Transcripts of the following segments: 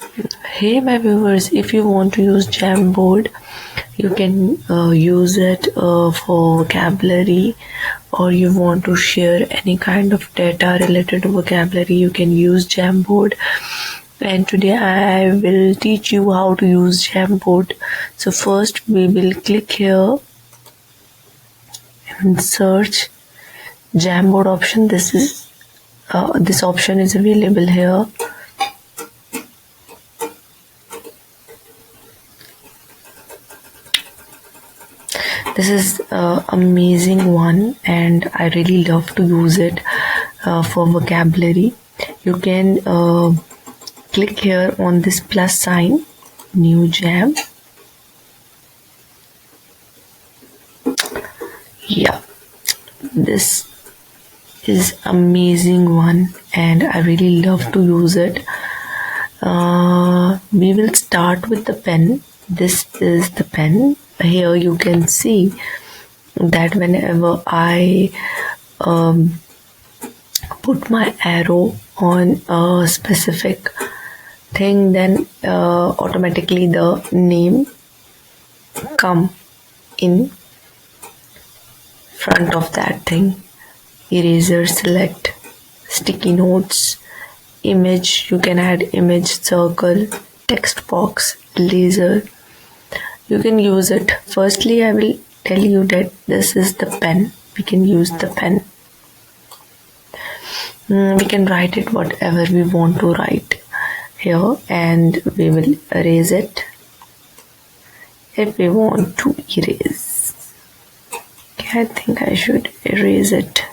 Hey my viewers, if you want to use Jamboard, you can use it for vocabulary, or you want to share any kind of data related to vocabulary, you can use Jamboard. And today I will teach you how to use Jamboard. So first we will click here and search Jamboard option. This option is available here. This is amazing one, and I really love to use it for vocabulary. You can click here on this plus sign, new jam. Yeah, this is amazing one, and I really love to use it. We will start with the pen. This is the pen. Here you can see that whenever I put my arrow on a specific thing, then automatically the name come in front of that thing. Eraser, select, sticky notes, image, you can add image, circle, text box, laser. You can use it. Firstly, I will tell you that this is the pen. We can use the pen. We can write it whatever we want to write here, and we will erase it if we want to erase. Okay, I think I should erase it.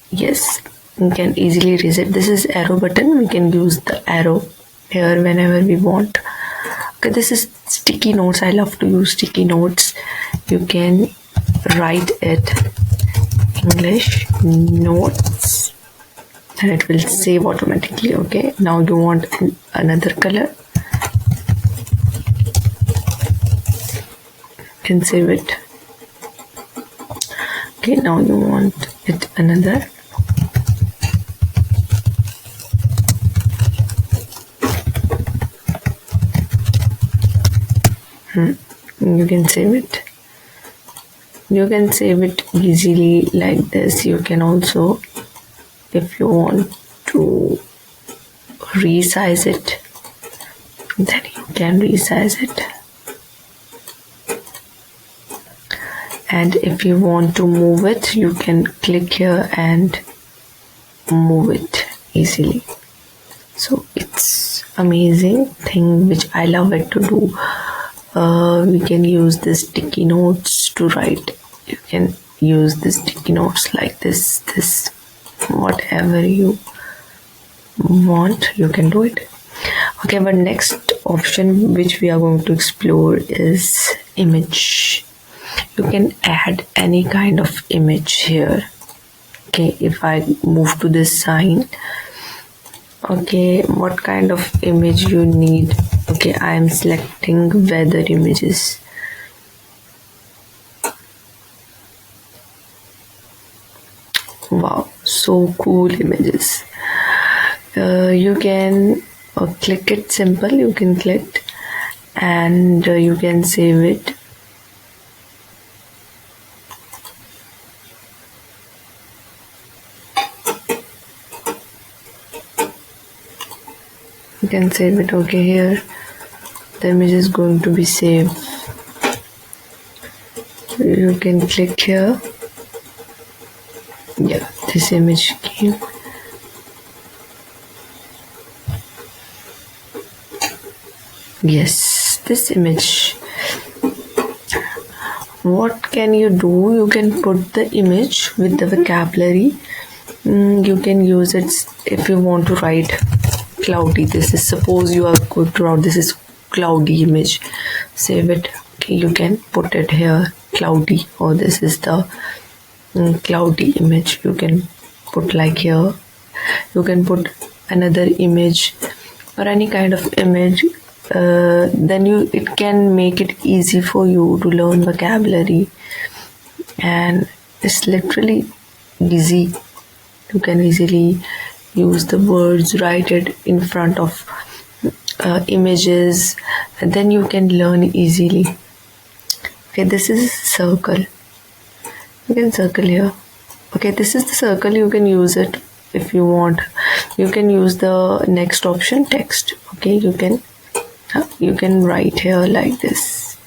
Yes, we can easily erase it. This is arrow button. We can use the arrow here whenever we want. Okay, this is sticky notes. I love to use sticky notes. You can write it English notes and it will save automatically. Okay, now you want another color, you can save it. Okay, now you want it another. You can save it. You can save it easily like this. You can also, if you want to resize it, then you can resize it. And if you want to move it, you can click here and move it easily. So it's amazing thing which I love it to do. We can use the sticky notes to write. You can use the sticky notes like this, whatever you want, you can do it. Okay, but next option which we are going to explore is image. You can add any kind of image here. Okay, if I move to this sign, okay, what kind of image you need? Okay, I am selecting weather images. Wow, so cool images. You can click it simple. You can click and you can save it. You can save it. Okay, here the image is going to be saved. You can click here. Yeah, this image came. Yes, this image. What can you do? You can put the image with the vocabulary. You can use it if you want to write cloudy. This is, suppose you are going to write, this is cloudy image. Save it. Okay, you can put it here, cloudy, or this is the cloudy image. You can put like here. You can put another image or any kind of image. Then it can make it easy for you to learn vocabulary, and it's literally easy. You can easily use the words, write it in front of images, and then you can learn easily. Okay, this is circle. You can circle here. Okay, this is the circle. You can use it if you want. You can use the next option, text. Okay, you can write here like this.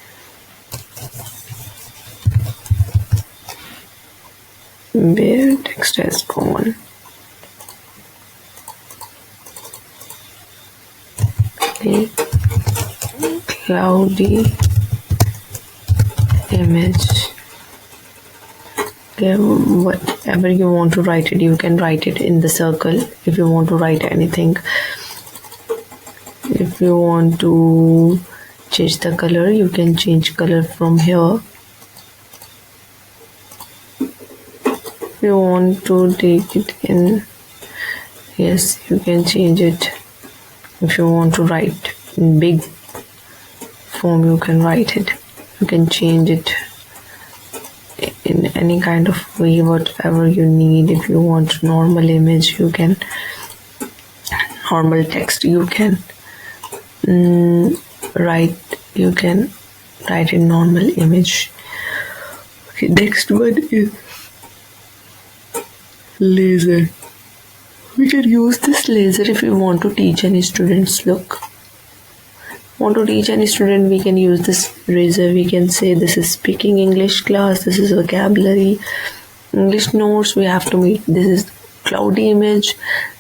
Where text has gone. Okay, cloudy image. Okay, whatever you want to write it, you can write it in the circle. If you want to write anything, if you want to change the color, you can change color from here. If you want to take it in, yes, you can change it. If you want to write in big form, you can write it. You can change it in any kind of way, whatever you need. If you want normal image, you can, normal text, you can write in normal image. Okay, next one is laser. We can use this laser if we want to teach any students. Look, want to teach any student, we can use this razor. We can say this is speaking English class, this is vocabulary, English notes, we have to meet. This is cloudy image,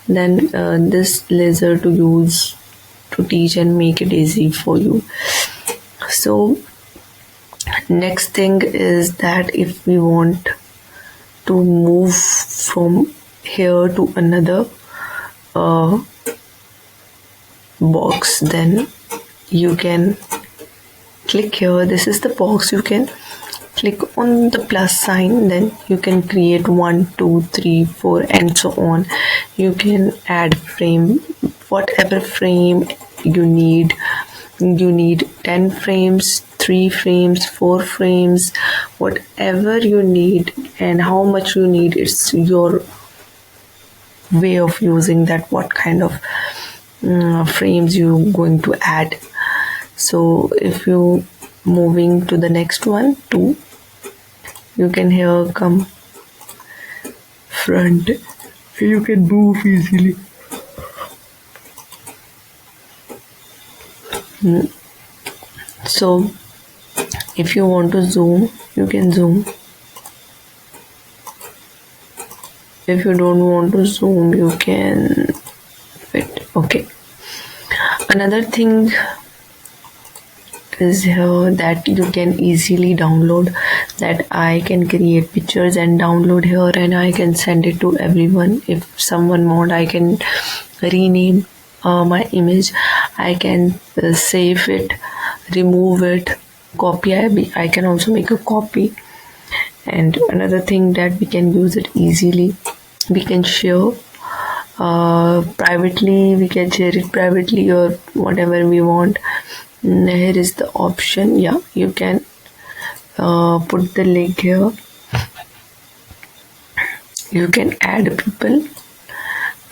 then this laser to use to teach and make it easy for you. So next thing is that if we want to move from here to another box, then you can click here. This is the box. You can click on the plus sign, then you can create 1, 2, 3, 4 and so on. You can add frame, whatever frame you need. You need 10 frames, 3 frames, 4 frames, whatever you need and how much you need. It's your way of using that, what kind of frames you going to add. So if you moving to the next one, 2, you can here come front, you can move easily. So if you want to zoom, you can zoom. If you don't want to zoom, you can fit. Okay, another thing is here that you can easily download, that I can create pictures and download here and I can send it to everyone. If someone want, I can rename my image, I can save it, remove it, copy. I can also make a copy. And another thing that we can use it easily, we can share privately, we can share it privately or whatever we want. Here is the option. Yeah, you can put the link here. You can add people.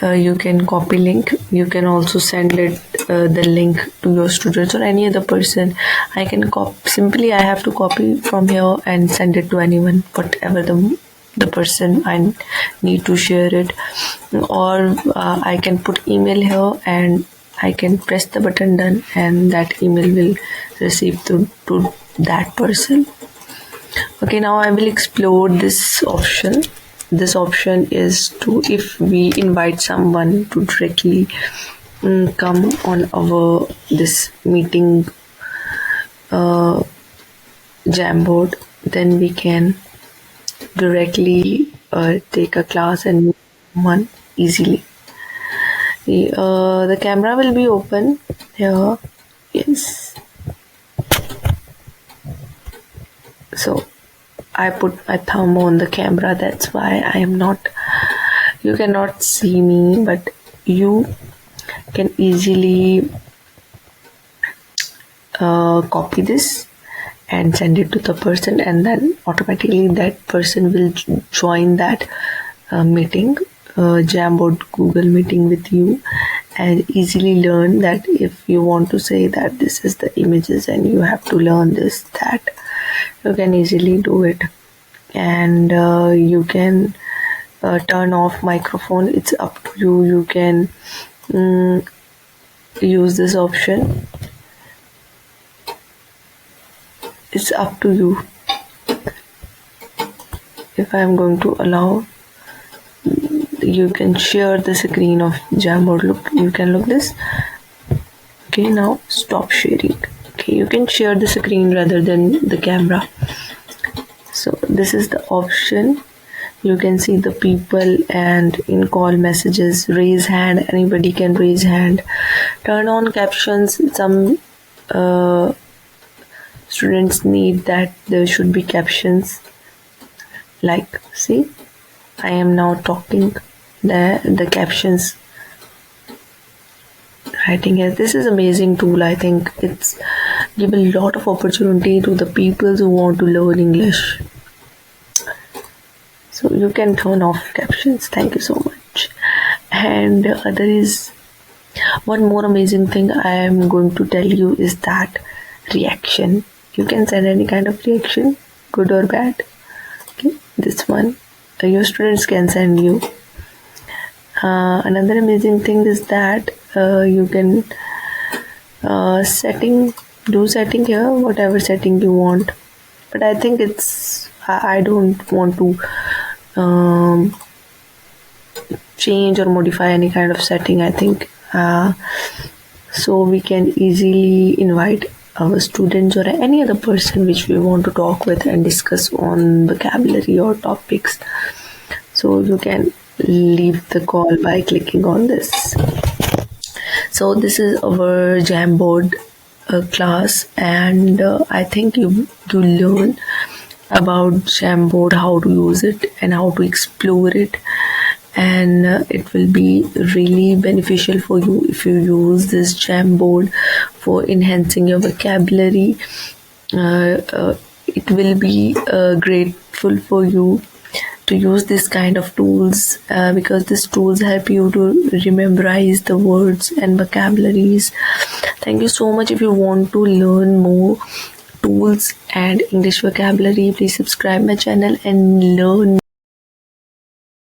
You can copy link. You can also send it the link to your students or any other person. I can simply I have to copy from here and send it to anyone, whatever the person I need to share it. Or I can put email here and I can press the button done and that email will receive to that person. Okay, now I will explore this option. This option is to, if we invite someone to directly come on our this meeting Jamboard, then we can directly take a class and meet someone easily. The camera will be open here. Yes. So I put my thumb on the camera, that's why I am not, you cannot see me, but you can easily copy this and send it to the person, and then automatically that person will join that meeting. Jamboard Google meeting with you and easily learn that if you want to say that this is the images and you have to learn this, that you can easily do it. And you can turn off microphone. It's up to you. You can use this option. It's up to you. If I am going to allow, you can share the screen of Jamboard. Look, you can look this. Okay, now stop sharing. Okay, you can share the screen rather than the camera. So this is the option. You can see the people and in call messages, raise hand, anybody can raise hand. Turn on captions. Some students need that there should be captions. Like, see, I am now talking, the captions writing here. This is amazing tool. I think it's give a lot of opportunity to the people who want to learn English. So you can turn off captions. Thank you so much. And there is one more amazing thing I am going to tell you is that reaction. You can send any kind of reaction, good or bad. Okay, this one your students can send you. Another amazing thing is that you can setting here, whatever setting you want. But I think I don't want to change or modify any kind of setting. I think so we can easily invite our students or any other person which we want to talk with and discuss on vocabulary or topics. So you can leave the call by clicking on this. So this is our Jamboard class, and I think you learn about Jamboard, how to use it and how to explore it, and it will be really beneficial for you if you use this Jamboard for enhancing your vocabulary. It will be grateful for you to use this kind of tools because these tools help you to memorize the words and vocabularies. Thank you so much. If you want to learn more tools and English vocabulary, please subscribe my channel and learn